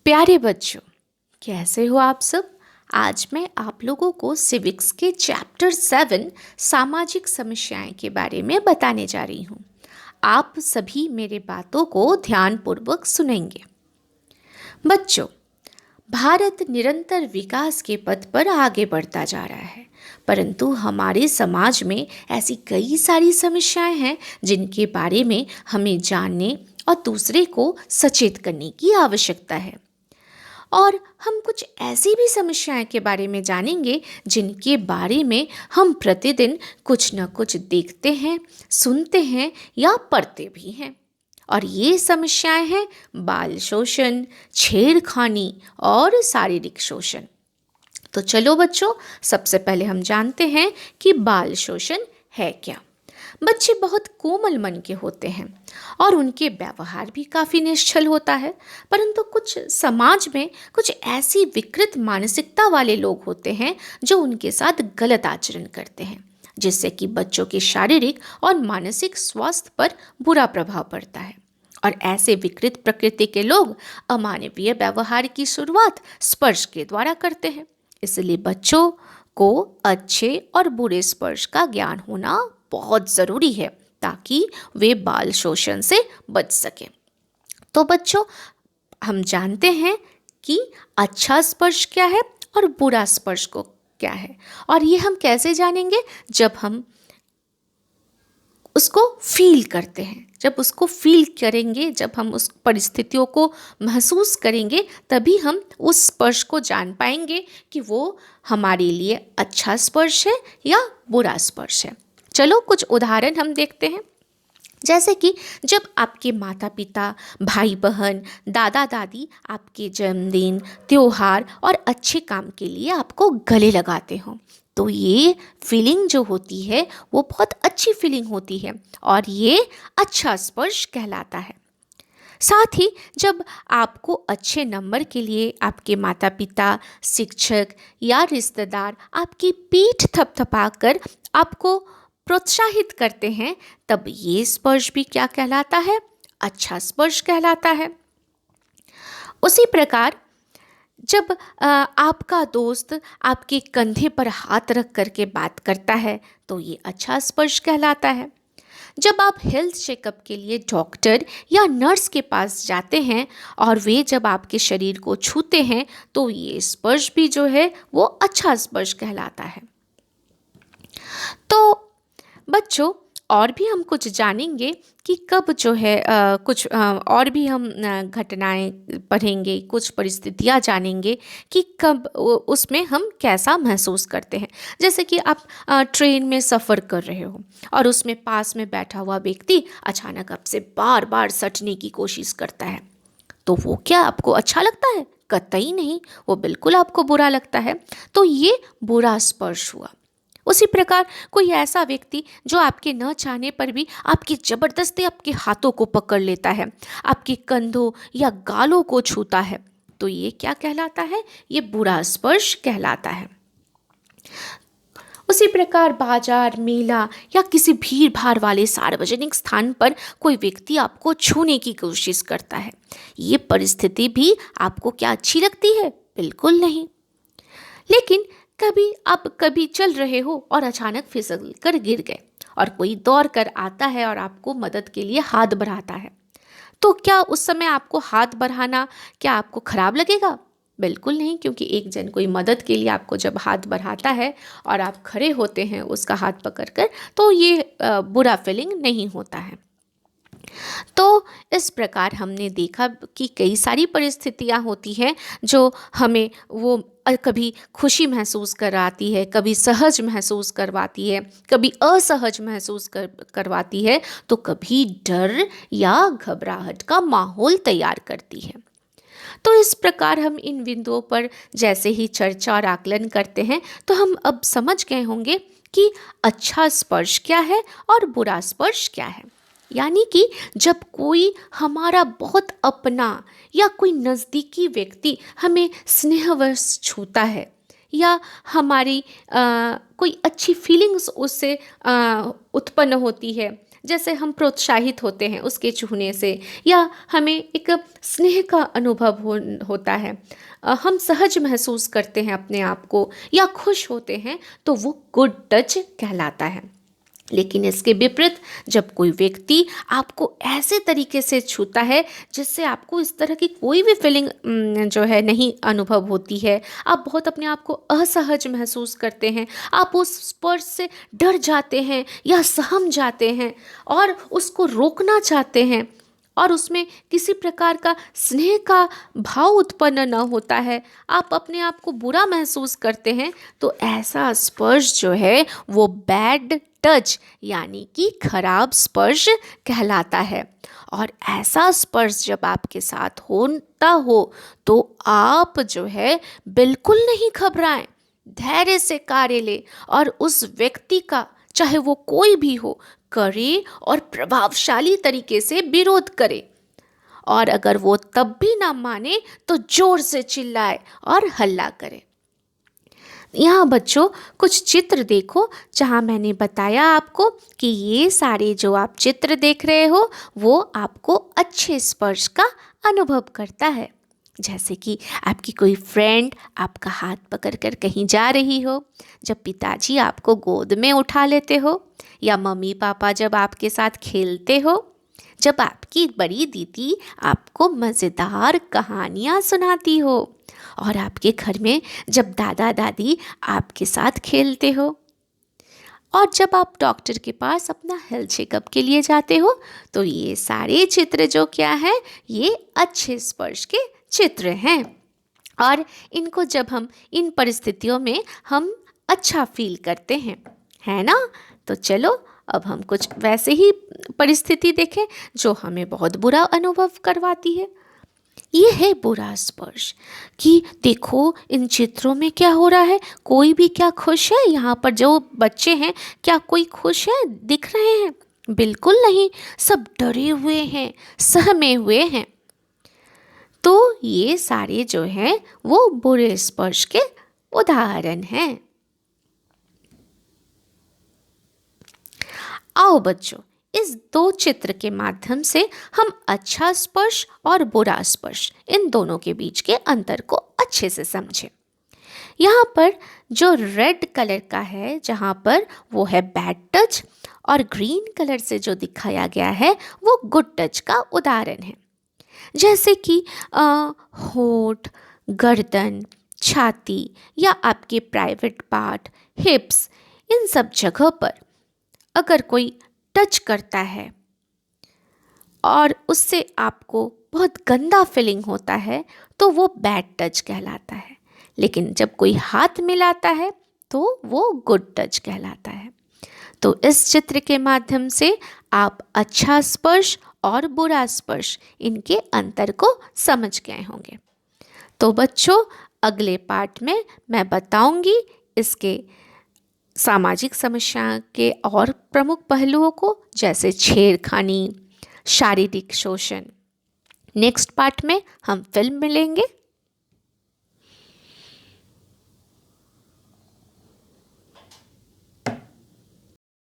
प्यारे बच्चों, कैसे हो आप सब। आज मैं आप लोगों को सिविक्स के चैप्टर 7 सामाजिक समस्याएं के बारे में बताने जा रही हूँ। आप सभी मेरे बातों को ध्यानपूर्वक सुनेंगे। बच्चों, भारत निरंतर विकास के पथ पर आगे बढ़ता जा रहा है, परंतु हमारे समाज में ऐसी कई सारी समस्याएं हैं जिनके बारे में हमें जानने और दूसरे को सचेत करने की आवश्यकता है। और हम कुछ ऐसी भी समस्याएं के बारे में जानेंगे जिनके बारे में हम प्रतिदिन कुछ न कुछ देखते हैं, सुनते हैं या पढ़ते भी हैं। और ये समस्याएं हैं बाल शोषण, छेड़खानी और शारीरिक शोषण। तो चलो बच्चों, सबसे पहले हम जानते हैं कि बाल शोषण है क्या। बच्चे बहुत कोमल मन के होते हैं और उनके व्यवहार भी काफ़ी निश्चल होता है, परंतु कुछ समाज में कुछ ऐसी विकृत मानसिकता वाले लोग होते हैं जो उनके साथ गलत आचरण करते हैं, जिससे कि बच्चों के शारीरिक और मानसिक स्वास्थ्य पर बुरा प्रभाव पड़ता है। और ऐसे विकृत प्रकृति के लोग अमानवीय व्यवहार की शुरुआत स्पर्श के द्वारा करते हैं। इसलिए बच्चों को अच्छे और बुरे स्पर्श का ज्ञान होना बहुत ज़रूरी है ताकि वे बाल शोषण से बच सकें। तो बच्चों, हम जानते हैं कि अच्छा स्पर्श क्या है और बुरा स्पर्श को क्या है, और ये हम कैसे जानेंगे? जब हम उसको फील करते हैं, जब उसको फील करेंगे, जब हम उस परिस्थितियों को महसूस करेंगे, तभी हम उस स्पर्श को जान पाएंगे कि वो हमारे लिए अच्छा स्पर्श है या बुरा स्पर्श है। चलो कुछ उदाहरण हम देखते हैं। जैसे कि जब आपके माता पिता, भाई बहन, दादा दादी आपके जन्मदिन, त्योहार और अच्छे काम के लिए आपको गले लगाते हों, तो ये फीलिंग जो होती है वो बहुत अच्छी फीलिंग होती है और ये अच्छा स्पर्श कहलाता है। साथ ही जब आपको अच्छे नंबर के लिए आपके माता पिता, शिक्षक या रिश्तेदार आपकी पीठ थपथपाकर आपको प्रोत्साहित करते हैं, तब ये स्पर्श भी क्या कहलाता है? अच्छा स्पर्श कहलाता है। उसी प्रकार जब आपका दोस्त आपके कंधे पर हाथ रख करके बात करता है, तो ये अच्छा स्पर्श कहलाता है। जब आप हेल्थ चेकअप के लिए डॉक्टर या नर्स के पास जाते हैं और वे जब आपके शरीर को छूते हैं, तो ये स्पर्श भी जो है वो अच्छा स्पर्श कहलाता है। तो बच्चों, और भी हम कुछ जानेंगे कि कब जो है कुछ और भी हम घटनाएं पढ़ेंगे, कुछ परिस्थितियां जानेंगे कि कब उसमें हम कैसा महसूस करते हैं। जैसे कि आप ट्रेन में सफ़र कर रहे हो और उसमें पास में बैठा हुआ व्यक्ति अचानक आपसे बार बार सटने की कोशिश करता है, तो वो क्या आपको अच्छा लगता है? कतई नहीं, वो बिल्कुल आपको बुरा लगता है। तो ये बुरा स्पर्श हुआ। उसी प्रकार कोई ऐसा व्यक्ति जो आपके न चाहने पर भी आपकी ज़बरदस्ती आपके हाथों को पकड़ लेता है, आपके कंधों या गालों को छूता है, तो ये क्या कहलाता है? ये बुरा स्पर्श कहलाता है। उसी प्रकार बाजार, मेला या किसी भीड़ भाड़ वाले सार्वजनिक स्थान पर कोई व्यक्ति आपको छूने की कोशिश करता है, ये परिस्थिति भी आपको क्या अच्छी लगती है? बिल्कुल नहीं। लेकिन कभी चल रहे हो और अचानक फिसल कर गिर गए और कोई दौड़ कर आता है और आपको मदद के लिए हाथ बढ़ाता है, तो क्या उस समय आपको हाथ बढ़ाना क्या आपको खराब लगेगा? बिल्कुल नहीं, क्योंकि एक जन कोई मदद के लिए आपको जब हाथ बढ़ाता है और आप खड़े होते हैं उसका हाथ पकड़कर, तो ये बुरा फीलिंग नहीं होता है। तो इस प्रकार हमने देखा कि कई सारी परिस्थितियां होती हैं जो हमें वो कभी खुशी महसूस कराती है, कभी सहज महसूस करवाती है, कभी असहज महसूस करवाती है, तो कभी डर या घबराहट का माहौल तैयार करती है। तो इस प्रकार हम इन बिंदुओं पर जैसे ही चर्चा और आकलन करते हैं, तो हम अब समझ गए होंगे कि अच्छा स्पर्श क्या है और बुरा स्पर्श क्या है। यानी कि जब कोई हमारा बहुत अपना या कोई नज़दीकी व्यक्ति हमें स्नेहवश छूता है या हमारी कोई अच्छी फीलिंग्स उससे उत्पन्न होती है, जैसे हम प्रोत्साहित होते हैं उसके छूने से, या हमें एक स्नेह का अनुभव होता है, हम सहज महसूस करते हैं अपने आप को या खुश होते हैं, तो वो गुड टच कहलाता है। लेकिन इसके विपरीत जब कोई व्यक्ति आपको ऐसे तरीके से छूता है जिससे आपको इस तरह की कोई भी फीलिंग जो है नहीं अनुभव होती है, आप बहुत अपने आप को असहज महसूस करते हैं, आप उस स्पर्श से डर जाते हैं या सहम जाते हैं और उसको रोकना चाहते हैं, और उसमें किसी प्रकार का स्नेह का भाव उत्पन्न न होता है, आप अपने आप को बुरा महसूस करते हैं, तो ऐसा स्पर्श जो है वो बैड टच यानी कि खराब स्पर्श कहलाता है। और ऐसा स्पर्श जब आपके साथ होता हो तो आप जो है बिल्कुल नहीं घबराएं, धैर्य से कार्य ले और उस व्यक्ति का, चाहे वो कोई भी हो, करे और प्रभावशाली तरीके से विरोध करे, और अगर वो तब भी ना माने तो जोर से चिल्लाए और हल्ला करे। यहाँ बच्चों कुछ चित्र देखो जहाँ मैंने बताया आपको कि ये सारे जो आप चित्र देख रहे हो वो आपको अच्छे स्पर्श का अनुभव करता है। जैसे कि आपकी कोई फ्रेंड आपका हाथ पकड़कर कहीं जा रही हो, जब पिताजी आपको गोद में उठा लेते हो, या मम्मी पापा जब आपके साथ खेलते हो, जब आपकी बड़ी दीदी आपको मज़ेदार कहानियाँ सुनाती हो, और आपके घर में जब दादा दादी आपके साथ खेलते हो, और जब आप डॉक्टर के पास अपना हेल्थ चेकअप के लिए जाते हो, तो ये सारे चित्र जो क्या है, ये अच्छे स्पर्श के चित्र हैं। और इनको जब हम इन परिस्थितियों में हम अच्छा फील करते हैं, है ना। तो चलो अब हम कुछ वैसे ही परिस्थिति देखें जो हमें बहुत बुरा अनुभव करवाती है। ये है बुरा स्पर्श, कि देखो इन चित्रों में क्या हो रहा है, कोई भी क्या खुश है? यहाँ पर जो बच्चे हैं क्या कोई खुश है दिख रहे हैं? बिल्कुल नहीं, सब डरे हुए हैं, सहमे हुए हैं। तो ये सारे जो हैं वो बुरे स्पर्श के उदाहरण हैं। आओ बच्चों, इस दो चित्र के माध्यम से हम अच्छा स्पर्श और बुरा स्पर्श इन दोनों के बीच के अंतर को अच्छे से समझें। यहाँ पर जो रेड कलर का है जहाँ पर वो है बैड टच, और ग्रीन कलर से जो दिखाया गया है वो गुड टच का उदाहरण है। जैसे कि होठ, गर्दन, छाती या आपके प्राइवेट पार्ट, हिप्स, इन सब जगह पर अगर कोई टच करता है और उससे आपको बहुत गंदा फीलिंग होता है तो वो बैड टच कहलाता है। लेकिन जब कोई हाथ मिलाता है तो वो गुड टच कहलाता है। तो इस चित्र के माध्यम से आप अच्छा स्पर्श और बुरा स्पर्श इनके अंतर को समझ गए होंगे। तो बच्चों अगले पार्ट में मैं बताऊंगी इसके सामाजिक समस्या के और प्रमुख पहलुओं को, जैसे छेड़खानी, शारीरिक शोषण। नेक्स्ट पार्ट में हम फिल्म मिलेंगे।